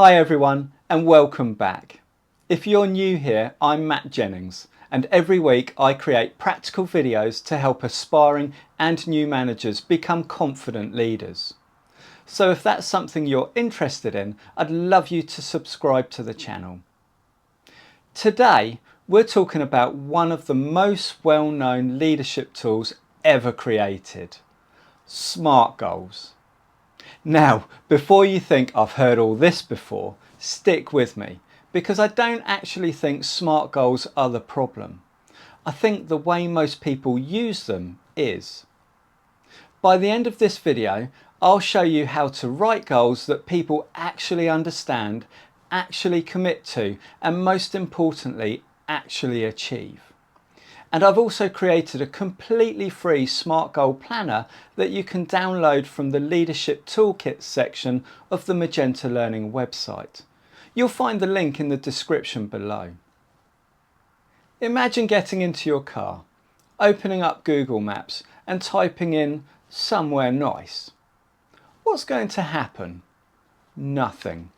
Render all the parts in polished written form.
Hi everyone and welcome back. If you're new here, I'm Matt Jennings and every week I create practical videos to help aspiring and new managers become confident leaders. So if that's something you're interested in, I'd love you to subscribe to the channel. Today we're talking about one of the most well-known leadership tools ever created, SMART goals. Now, before you think I've heard all this before, stick with me, because I don't actually think SMART goals are the problem. I think the way most people use them is. By the end of this video, I'll show you how to write goals that people actually understand, actually commit to, and most importantly, actually achieve. And I've also created a completely free SMART goal planner that you can download from the Leadership Toolkit section of the Magenta Learning website. You'll find the link in the description below. Imagine getting into your car, opening up Google Maps and typing in somewhere nice. What's going to happen? Nothing.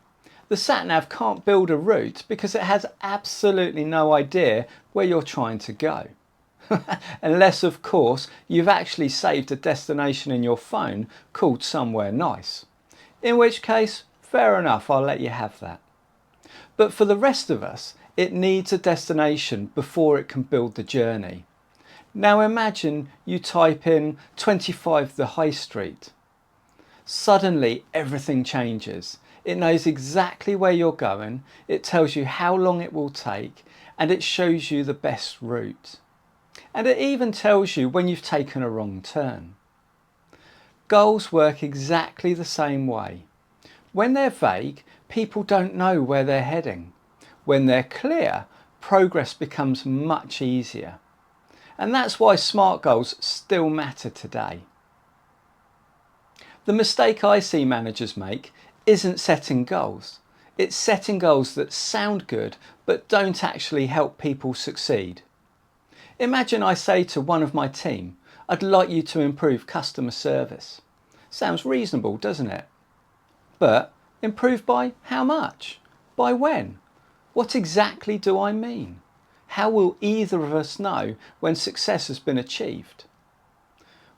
The Sat Nav can't build a route because it has absolutely no idea where you're trying to go. Unless, of course, you've actually saved a destination in your phone called somewhere nice. In which case, fair enough, I'll let you have that. But for the rest of us, it needs a destination before it can build the journey. Now imagine you type in 25 the High Street. Suddenly everything changes. It knows exactly where you're going, it tells you how long it will take, and it shows you the best route. And it even tells you when you've taken a wrong turn. Goals work exactly the same way. When they're vague, people don't know where they're heading. When they're clear, progress becomes much easier. And that's why SMART goals still matter today. The mistake I see managers make isn't setting goals. It's setting goals that sound good but don't actually help people succeed. Imagine I say to one of my team, I'd like you to improve customer service. Sounds reasonable, doesn't it? But improve by how much? By when? What exactly do I mean? How will either of us know when success has been achieved?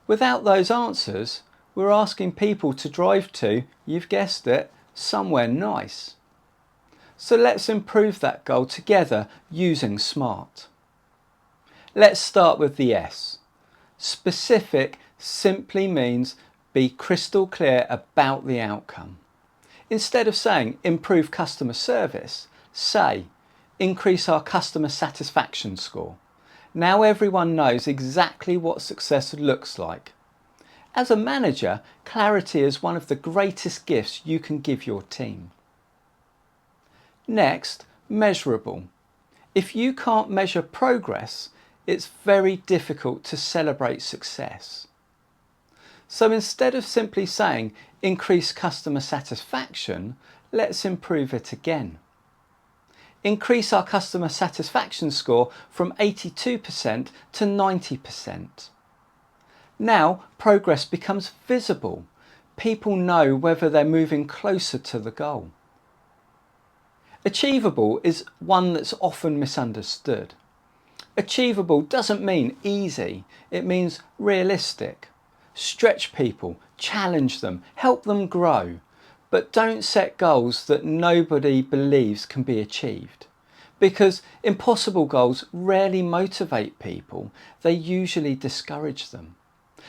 Without those answers, we're asking people to drive to, you've guessed it, somewhere nice. So let's improve that goal together using SMART. Let's start with the S. Specific simply means be crystal clear about the outcome. Instead of saying improve customer service, say increase our customer satisfaction score. Now everyone knows exactly what success looks like. As a manager, clarity is one of the greatest gifts you can give your team. Next, measurable. If you can't measure progress, it's very difficult to celebrate success. So instead of simply saying increase customer satisfaction, let's improve it again. Increase our customer satisfaction score from 82% to 90%. Now progress becomes visible. People know whether they're moving closer to the goal. Achievable is one that's often misunderstood. Achievable doesn't mean easy, it means realistic. Stretch people, challenge them, help them grow, but don't set goals that nobody believes can be achieved. Because impossible goals rarely motivate people, they usually discourage them.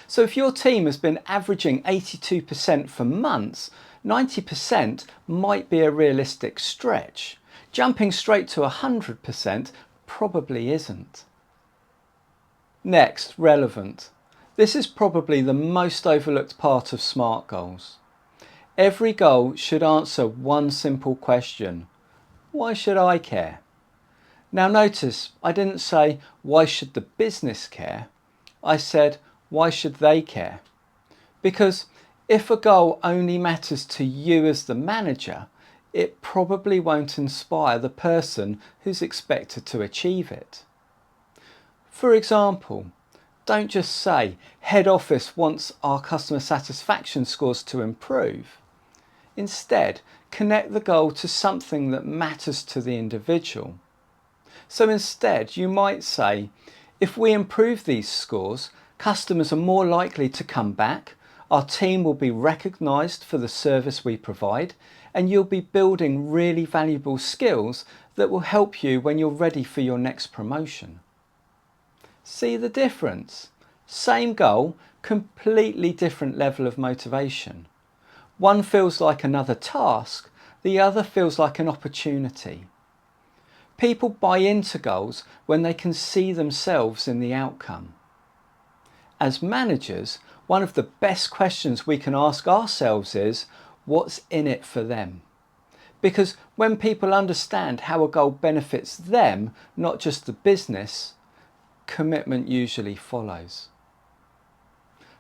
So if your team has been averaging 82% for months, 90% might be a realistic stretch. Jumping straight to 100% probably isn't. Next, relevant. This is probably the most overlooked part of SMART goals. Every goal should answer one simple question. Why should I care? Now notice, I didn't say, why should the business care? I said, why should they care? Because if a goal only matters to you as the manager, it probably won't inspire the person who's expected to achieve it. For example, don't just say, head office wants our customer satisfaction scores to improve. Instead, connect the goal to something that matters to the individual. So instead, you might say, if we improve these scores, customers are more likely to come back, our team will be recognised for the service we provide, and you'll be building really valuable skills that will help you when you're ready for your next promotion. See the difference? Same goal, completely different level of motivation. One feels like another task, the other feels like an opportunity. People buy into goals when they can see themselves in the outcome. As managers, one of the best questions we can ask ourselves is, what's in it for them? Because when people understand how a goal benefits them, not just the business, commitment usually follows.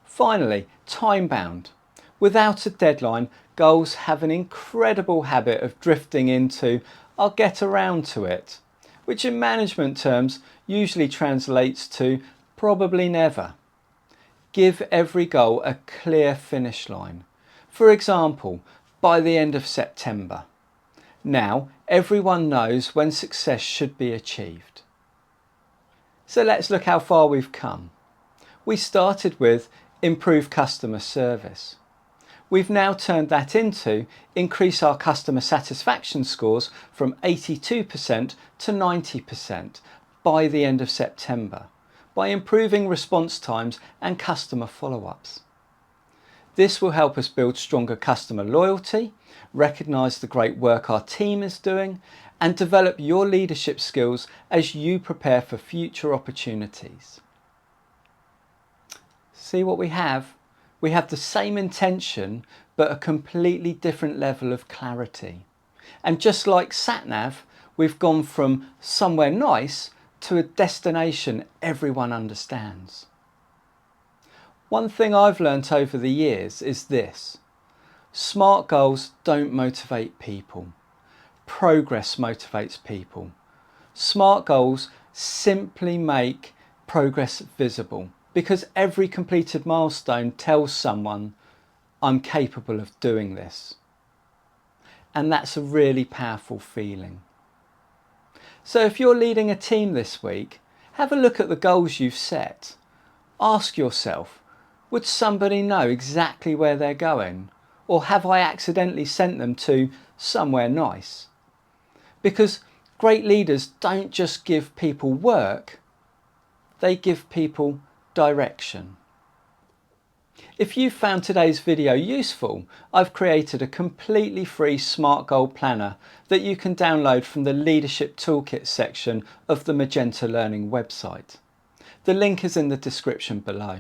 Finally, time-bound. Without a deadline, goals have an incredible habit of drifting into "I'll get around to it," which in management terms usually translates to probably never. Give every goal a clear finish line. For example, by the end of September. Now, everyone knows when success should be achieved. So let's look how far we've come. We started with improve customer service. We've now turned that into increase our customer satisfaction scores from 82% to 90% by the end of September by improving response times and customer follow-ups. This will help us build stronger customer loyalty, recognise the great work our team is doing, and develop your leadership skills as you prepare for future opportunities. See what we have? We have the same intention, but a completely different level of clarity. And just like Sat Nav, we've gone from somewhere nice to a destination everyone understands. One thing I've learnt over the years is this: smart goals don't motivate people. Progress motivates people. Smart goals simply make progress visible, because every completed milestone tells someone, I'm capable of doing this. And that's a really powerful feeling. So if you're leading a team this week, have a look at the goals you've set. Ask yourself, would somebody know exactly where they're going? Or have I accidentally sent them to somewhere nice? Because great leaders don't just give people work, they give people direction. If you found today's video useful, I've created a completely free SMART Goal Planner that you can download from the Leadership Toolkit section of the Magenta Learning website. The link is in the description below.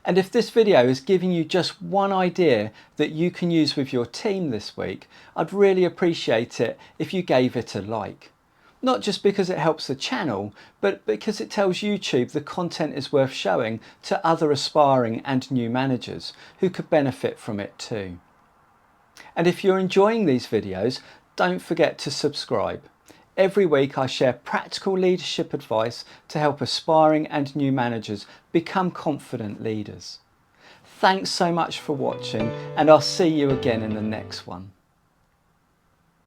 And if this video is giving you just one idea that you can use with your team this week, I'd really appreciate it if you gave it a like. Not just because it helps the channel, but because it tells YouTube the content is worth showing to other aspiring and new managers who could benefit from it too. And if you're enjoying these videos, don't forget to subscribe. Every week I share practical leadership advice to help aspiring and new managers become confident leaders. Thanks so much for watching, and I'll see you again in the next one.